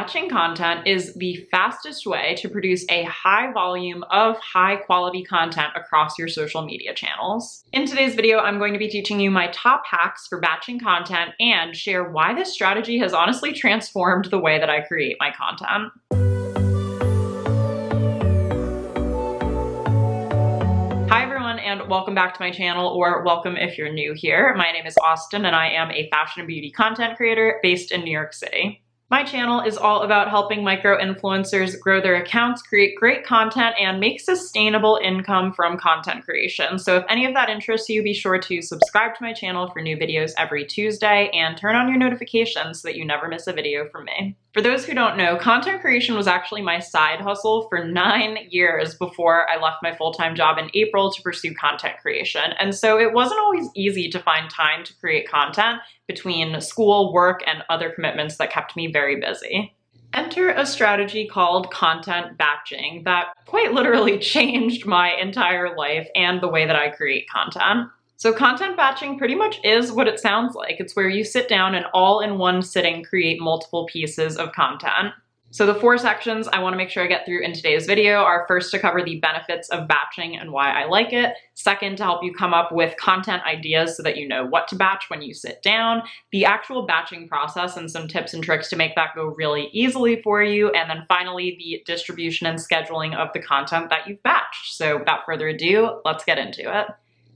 batching content is the fastest way to produce a high volume of high quality content across your social media channels. In today's video, I'm going to be teaching you my top hacks for batching content and share why this strategy has honestly transformed the way that I create my content. Hi everyone, and welcome back to my channel, or welcome if you're new here. My name is Austen and I am a fashion and beauty content creator based in New York City. My channel is all about helping micro-influencers grow their accounts, create great content, and make sustainable income from content creation. So if any of that interests you, be sure to subscribe to my channel for new videos every Tuesday and turn on your notifications so that you never miss a video from me. For those who don't know, content creation was actually my side hustle for 9 years before I left my full-time job in April to pursue content creation. And so it wasn't always easy to find time to create content between school, work, and other commitments that kept me very busy. Enter a strategy called content batching that quite literally changed my entire life and the way that I create content. So content batching pretty much is what it sounds like. It's where you sit down and all in one sitting create multiple pieces of content. So the 4 sections I want to make sure I get through in today's video are: first, to cover the benefits of batching and why I like it; second, to help you come up with content ideas so that you know what to batch when you sit down; the actual batching process and some tips and tricks to make that go really easily for you; and then finally, the distribution and scheduling of the content that you've batched. So without further ado, let's get into it.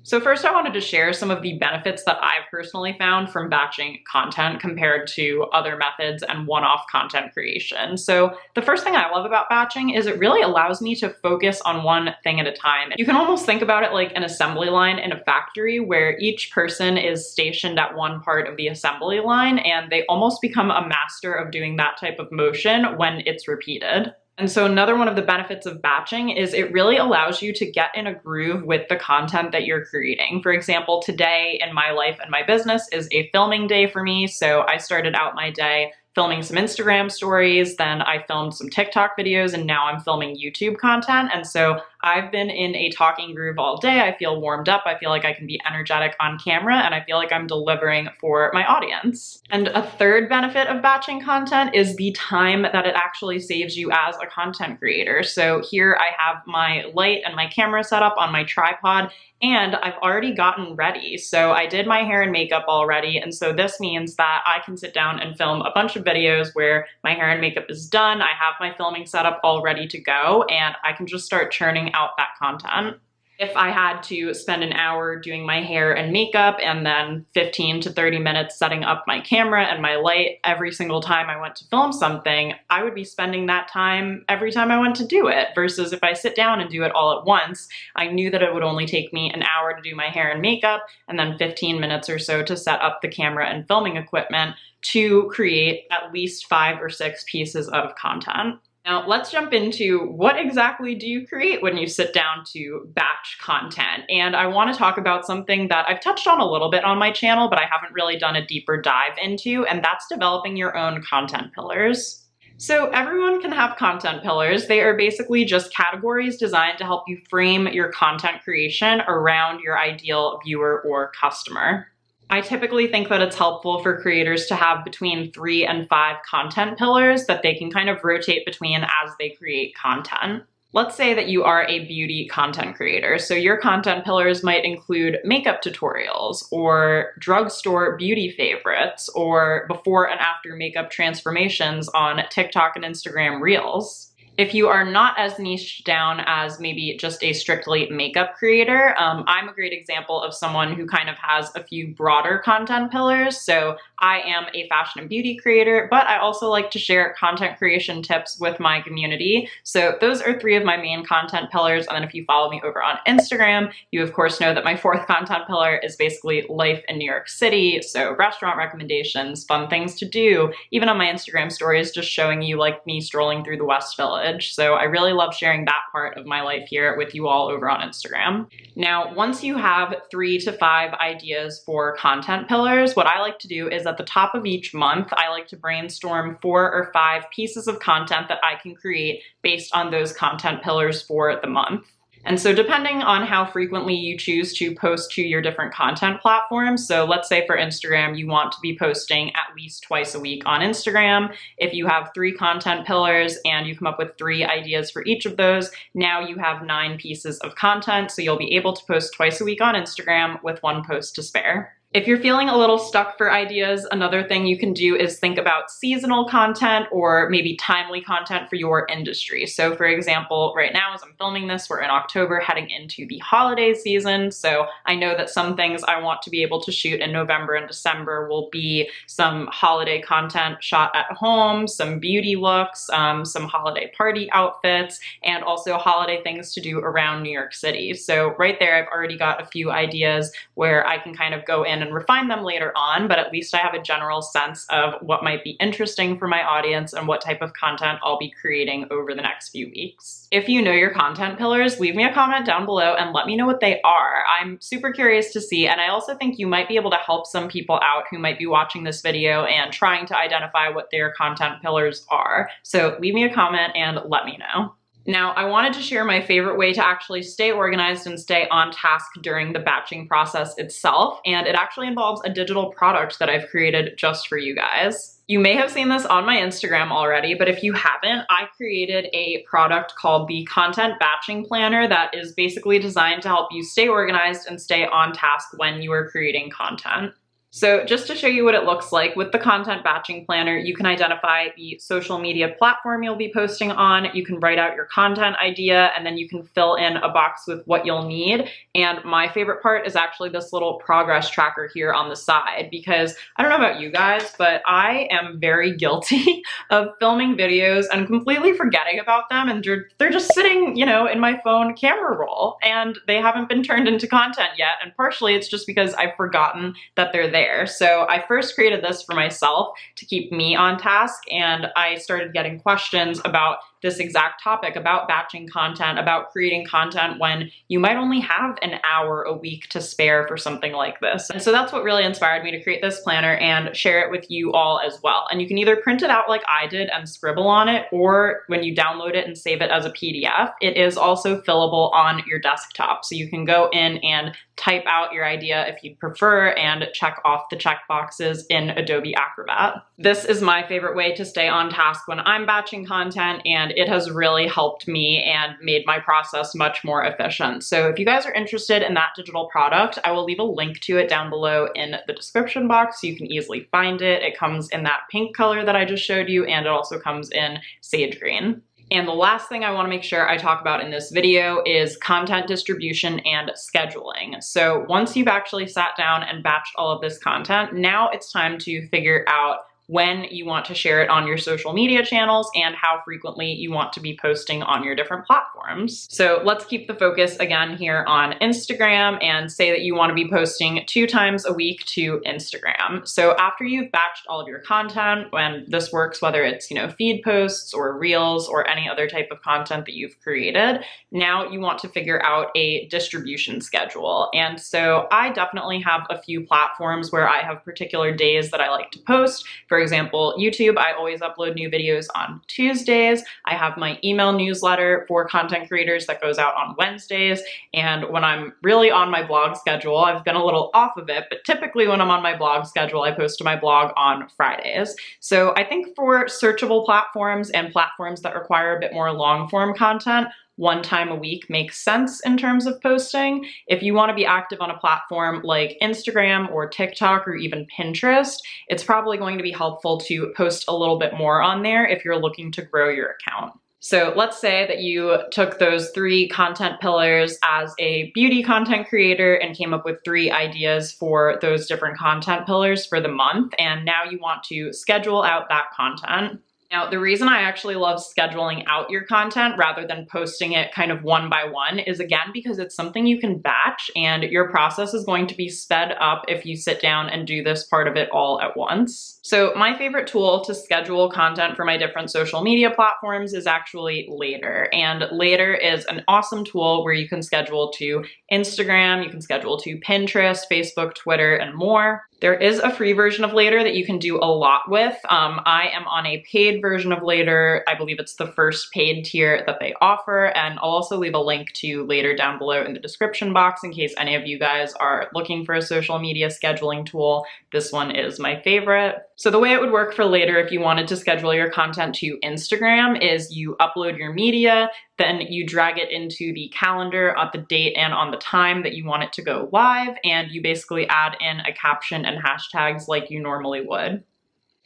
So first, I wanted to share some of the benefits that I've personally found from batching content compared to other methods and one-off content creation. So the first thing I love about batching is it really allows me to focus on one thing at a time. You can almost think about it like an assembly line in a factory where each person is stationed at one part of the assembly line, and they almost become a master of doing that type of motion when it's repeated. And so another one of the benefits of batching is it really allows you to get in a groove with the content that you're creating. For example, today in my life and my business is a filming day for me. So I started out my day filming some Instagram stories, then I filmed some TikTok videos, and now I'm filming YouTube content. And so I've been in a talking groove all day. I feel warmed up. I feel like I can be energetic on camera, and I feel like I'm delivering for my audience. And a third benefit of batching content is the time that it actually saves you as a content creator. So here I have my light and my camera set up on my tripod, and I've already gotten ready. So I did my hair and makeup already, and so this means that I can sit down and film a bunch of videos where my hair and makeup is done. I have my filming setup all ready to go, and I can just start churning out that content. If I had to spend an hour doing my hair and makeup and then 15 to 30 minutes setting up my camera and my light every single time I went to film something, I would be spending that time every time I went to do it, versus if I sit down and do it all at once, I knew that it would only take me an hour to do my hair and makeup and then 15 minutes or so to set up the camera and filming equipment to create at least 5 or 6 pieces of content. Now let's jump into what exactly do you create when you sit down to batch content. And I want to talk about something that I've touched on a little bit on my channel, but I haven't really done a deeper dive into, and that's developing your own content pillars. So everyone can have content pillars. They are basically just categories designed to help you frame your content creation around your ideal viewer or customer. I typically think that it's helpful for creators to have between 3 and 5 content pillars that they can kind of rotate between as they create content. Let's say that you are a beauty content creator. So your content pillars might include makeup tutorials, or drugstore beauty favorites, or before and after makeup transformations on TikTok and Instagram Reels. If you are not as niched down as maybe just a strictly makeup creator, I'm a great example of someone who kind of has a few broader content pillars. So I am a fashion and beauty creator, but I also like to share content creation tips with my community. So those are 3 of my main content pillars. And then if you follow me over on Instagram, you of course know that my 4th content pillar is basically life in New York City. So restaurant recommendations, fun things to do, even on my Instagram stories, just showing you like me strolling through the West Village. So I really love sharing that part of my life here with you all over on Instagram. Now, once you have 3 to 5 ideas for content pillars, what I like to do is at the top of each month, I like to brainstorm 4 or 5 pieces of content that I can create based on those content pillars for the month. And so depending on how frequently you choose to post to your different content platforms, so let's say for Instagram, you want to be posting at least twice a week on Instagram. If you have 3 content pillars and you come up with 3 ideas for each of those, now you have 9 pieces of content. So you'll be able to post twice a week on Instagram with 1 post to spare. If you're feeling a little stuck for ideas, another thing you can do is think about seasonal content or maybe timely content for your industry. So for example, right now as I'm filming this, we're in October heading into the holiday season. So I know that some things I want to be able to shoot in November and December will be some holiday content shot at home, some beauty looks, some holiday party outfits, and also holiday things to do around New York City. So right there, I've already got a few ideas where I can kind of go in and refine them later on, but at least I have a general sense of what might be interesting for my audience and what type of content I'll be creating over the next few weeks. If you know your content pillars, leave me a comment down below and let me know what they are. I'm super curious to see, and I also think you might be able to help some people out who might be watching this video and trying to identify what their content pillars are. So leave me a comment and let me know. Now, I wanted to share my favorite way to actually stay organized and stay on task during the batching process itself, and it actually involves a digital product that I've created just for you guys. You may have seen this on my Instagram already, but if you haven't, I created a product called the Content Batching Planner that is basically designed to help you stay organized and stay on task when you are creating content. So just to show you what it looks like, with the Content Batching Planner, you can identify the social media platform you'll be posting on, you can write out your content idea, and then you can fill in a box with what you'll need. And my favorite part is actually this little progress tracker here on the side, because I don't know about you guys, but I am very guilty of filming videos and completely forgetting about them, and they're just sitting, in my phone camera roll, and they haven't been turned into content yet. And partially it's just because I've forgotten that they're there. So I first created this for myself to keep me on task, and I started getting questions about this exact topic, about batching content, about creating content when you might only have an hour a week to spare for something like this. And so that's what really inspired me to create this planner and share it with you all as well. And you can either print it out like I did and scribble on it, or when you download it and save it as a PDF, it is also fillable on your desktop. So you can go in and type out your idea if you'd prefer and check off the check boxes in Adobe Acrobat. This is my favorite way to stay on task when I'm batching content, and it has really helped me and made my process much more efficient. So if you guys are interested in that digital product, I will leave a link to it down below in the description box so you can easily find it. It comes in that pink color that I just showed you, and it also comes in sage green. And the last thing I want to make sure I talk about in this video is content distribution and scheduling. So once you've actually sat down and batched all of this content, now it's time to figure out when you want to share it on your social media channels and how frequently you want to be posting on your different platforms. So let's keep the focus again here on Instagram and say that you want to be posting 2 times a week to Instagram. So after you've batched all of your content, when this works, whether it's, feed posts or reels or any other type of content that you've created, now you want to figure out a distribution schedule. And so I definitely have a few platforms where I have particular days that I like to post. For example, YouTube, I always upload new videos on Tuesdays. I have my email newsletter for content creators that goes out on Wednesdays. And when I'm really on my blog schedule, I've been a little off of it, but typically when I'm on my blog schedule, I post to my blog on Fridays. So I think for searchable platforms and platforms that require a bit more long form content, 1 time a week makes sense in terms of posting. If you want to be active on a platform like Instagram or TikTok or even Pinterest, it's probably going to be helpful to post a little bit more on there if you're looking to grow your account. So let's say that you took those 3 content pillars as a beauty content creator and came up with 3 ideas for those different content pillars for the month, and now you want to schedule out that content. Now, the reason I actually love scheduling out your content rather than posting it kind of one by one is, again, because it's something you can batch, and your process is going to be sped up if you sit down and do this part of it all at once. So my favorite tool to schedule content for my different social media platforms is actually Later. And Later is an awesome tool where you can schedule to Instagram, you can schedule to Pinterest, Facebook, Twitter, and more. There is a free version of Later that you can do a lot with. I am on a paid version of Later. I believe it's the first paid tier that they offer, and I'll also leave a link to Later down below in the description box in case any of you guys are looking for a social media scheduling tool. This one is my favorite. So the way it would work for Later if you wanted to schedule your content to Instagram is you upload your media, then you drag it into the calendar at the date and on the time that you want it to go live, and you basically add in a caption and hashtags like you normally would.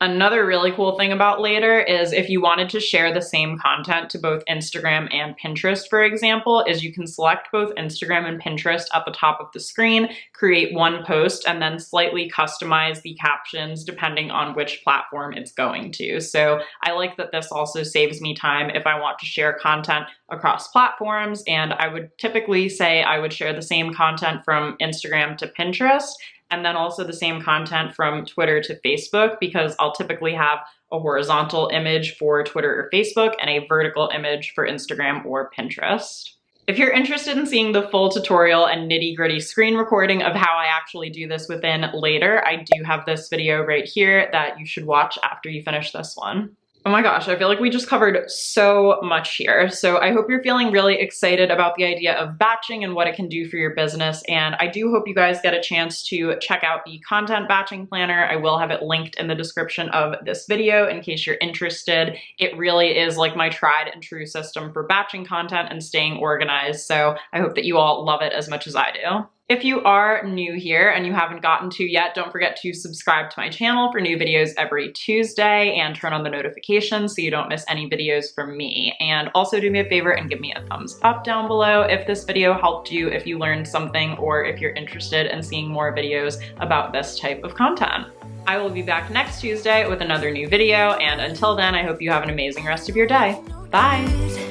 Another really cool thing about Later is if you wanted to share the same content to both Instagram and Pinterest, for example, is you can select both Instagram and Pinterest at the top of the screen, create one post, and then slightly customize the captions depending on which platform it's going to. So I like that this also saves me time if I want to share content across platforms, and I would typically say I would share the same content from Instagram to Pinterest, and then also the same content from Twitter to Facebook, because I'll typically have a horizontal image for Twitter or Facebook and a vertical image for Instagram or Pinterest. If you're interested in seeing the full tutorial and nitty-gritty screen recording of how I actually do this within Later, I do have this video right here that you should watch after you finish this one. Oh my gosh, I feel like we just covered so much here. So I hope you're feeling really excited about the idea of batching and what it can do for your business. And I do hope you guys get a chance to check out the content batching planner. I will have it linked in the description of this video in case you're interested. It really is like my tried and true system for batching content and staying organized. So I hope that you all love it as much as I do. If you are new here and you haven't gotten to yet, don't forget to subscribe to my channel for new videos every Tuesday and turn on the notifications so you don't miss any videos from me. And also do me a favor and give me a thumbs up down below if this video helped you, if you learned something, or if you're interested in seeing more videos about this type of content. I will be back next Tuesday with another new video, and until then, I hope you have an amazing rest of your day. Bye!